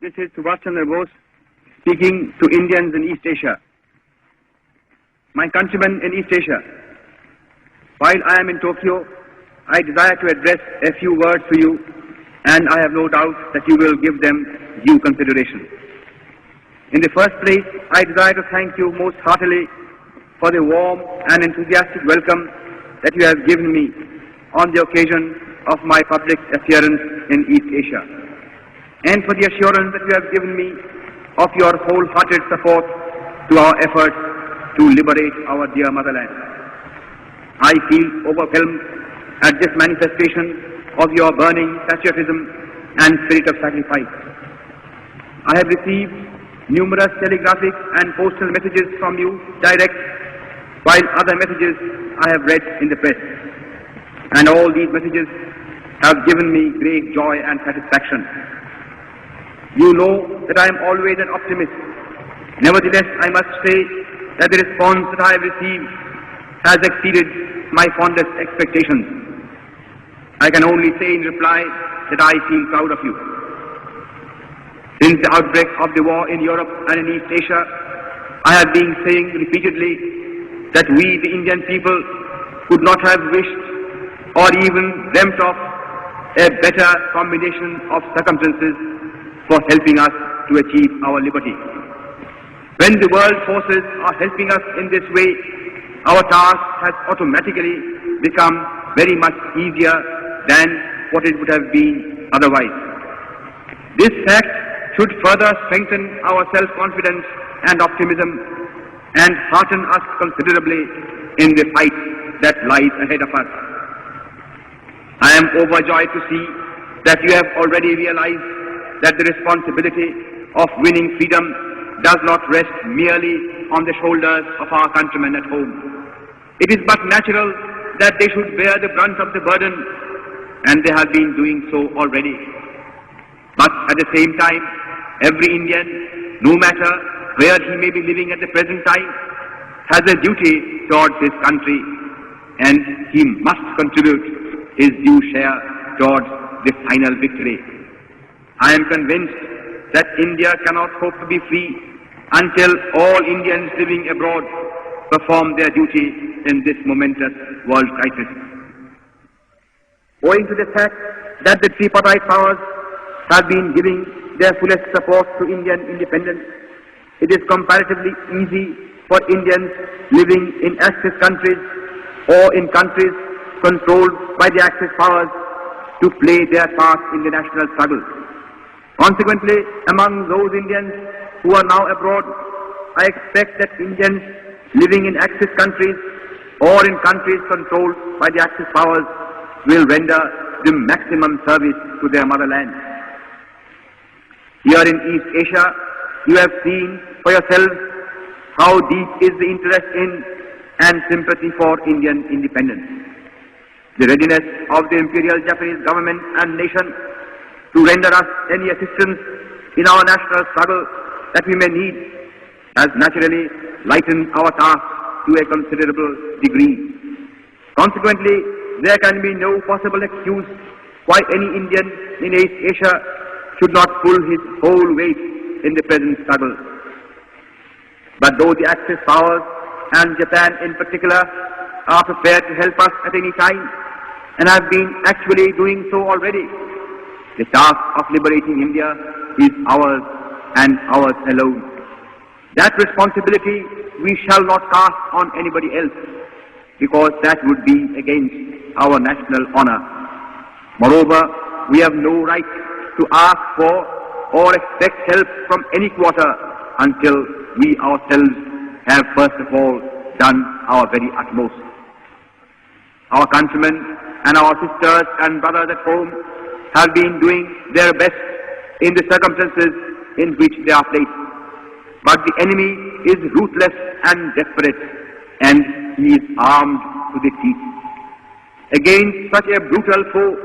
This is Subhash Chandra Bose speaking to Indians in East Asia. My countrymen in East Asia, while I am in Tokyo, I desire to address a few words to you, and I have no doubt that you will give them due consideration. In the first place, I desire to thank you most heartily for the warm and enthusiastic welcome that you have given me on the occasion of my public appearance in East Asia, and for the assurance that you have given me of your wholehearted support to our efforts to liberate our dear motherland. I feel overwhelmed at this manifestation of your burning patriotism and spirit of sacrifice. I have received numerous telegraphic and postal messages from you direct, while other messages I have read in the press. And all these messages have given me great joy and satisfaction. You know that I am always an optimist. Nevertheless, I must say that the response that I have received has exceeded my fondest expectations. I can only say in reply that I feel proud of you. Since the outbreak of the war in Europe and in East Asia, I have been saying repeatedly that we, the Indian people, could not have wished or even dreamt of a better combination of circumstances for helping us to achieve our liberty. When the world forces are helping us in this way, our task has automatically become very much easier than what it would have been otherwise. This fact should further strengthen our self-confidence and optimism and hearten us considerably in the fight that lies ahead of us. I am overjoyed to see that you have already realized that the responsibility of winning freedom does not rest merely on the shoulders of our countrymen at home. It is but natural that they should bear the brunt of the burden, and they have been doing so already. But at the same time, every Indian, no matter where he may be living at the present time, has a duty towards his country, and he must contribute his due share towards the final victory. I am convinced that India cannot hope to be free until all Indians living abroad perform their duty in this momentous world crisis. Owing to the fact that the tripartite powers have been giving their fullest support to Indian independence, it is comparatively easy for Indians living in Axis countries or in countries controlled by the Axis powers to play their part in the national struggle. Consequently, among those Indians who are now abroad, I expect that Indians living in Axis countries or in countries controlled by the Axis powers will render the maximum service to their motherland. Here in East Asia, you have seen for yourselves how deep is the interest in and sympathy for Indian independence. The readiness of the Imperial Japanese government and nation to render us any assistance in our national struggle that we may need has naturally lightened our task to a considerable degree. Consequently, there can be no possible excuse why any Indian in East Asia should not pull his whole weight in the present struggle. But though the Axis powers and Japan in particular are prepared to help us at any time and have been actually doing so already, the task of liberating India is ours and ours alone. That responsibility we shall not cast on anybody else, because that would be against our national honor. Moreover, we have no right to ask for or expect help from any quarter until we ourselves have first of all done our very utmost. Our countrymen and our sisters and brothers at home have been doing their best in the circumstances in which they are placed. But the enemy is ruthless and desperate, and he is armed to the teeth. Against such a brutal foe,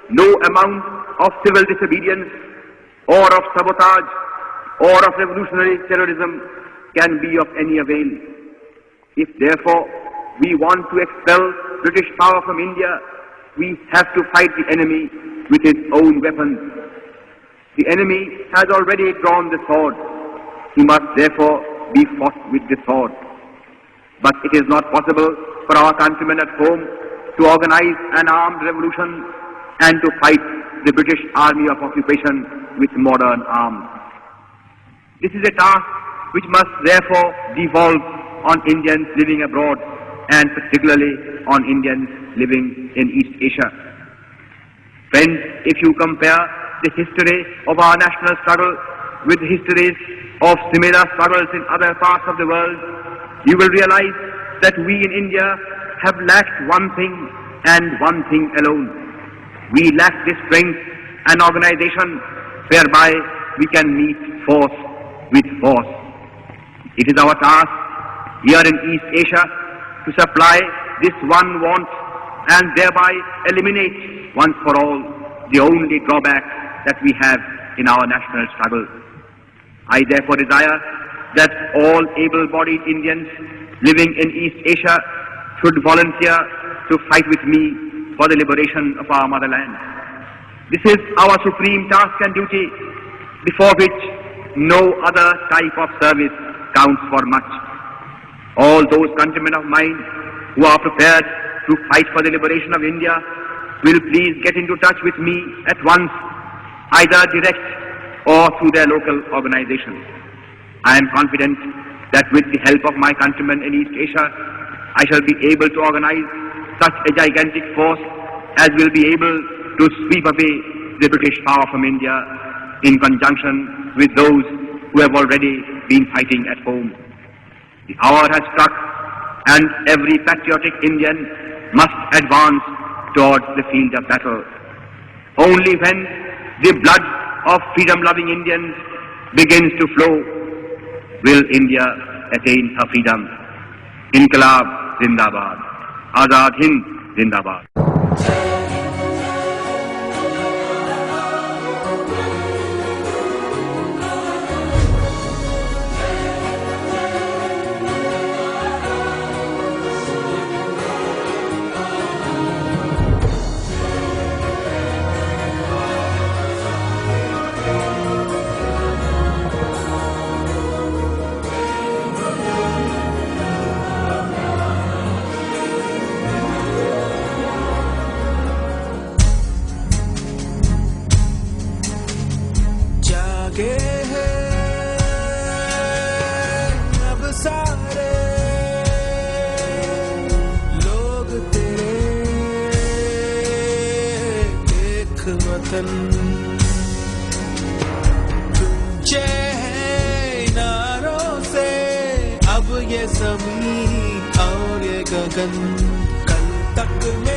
no amount of civil disobedience or of sabotage or of revolutionary terrorism can be of any avail. If therefore we want to expel British power from India, we have to fight the enemy with his own weapons. The enemy has already drawn the sword. He must therefore be fought with the sword. But it is not possible for our countrymen at home to organize an armed revolution and to fight the British army of occupation with modern arms. This is a task which must therefore devolve on Indians living abroad and particularly on Indians living in East Asia. Friends, if you compare the history of our national struggle with histories of similar struggles in other parts of the world, you will realize that we in India have lacked one thing and one thing alone. We lack the strength and organization whereby we can meet force with force. It is our task here in East Asia to supply this one want and thereby eliminate once for all the only drawback that we have in our national struggle. I therefore desire that all able-bodied Indians living in East Asia should volunteer to fight with me for the liberation of our motherland. This is our supreme task and duty, before which no other type of service counts for much. All those countrymen of mine who are prepared to fight for the liberation of India will please get into touch with me at once, either direct or through their local organizations. I am confident that with the help of my countrymen in East Asia, I shall be able to organize such a gigantic force as will be able to sweep away the British power from India in conjunction with those who have already been fighting at home. The hour has struck and every patriotic Indian must advance towards the field of battle. Only when the blood of freedom-loving Indians begins to flow will India attain her freedom. Inqilab Zindabad. Azad Hind Zindabad. अब सारे लोग तेरे एक वतन गूंजे हैं नारों से अब ये ज़मीं और ये गगन कल तक में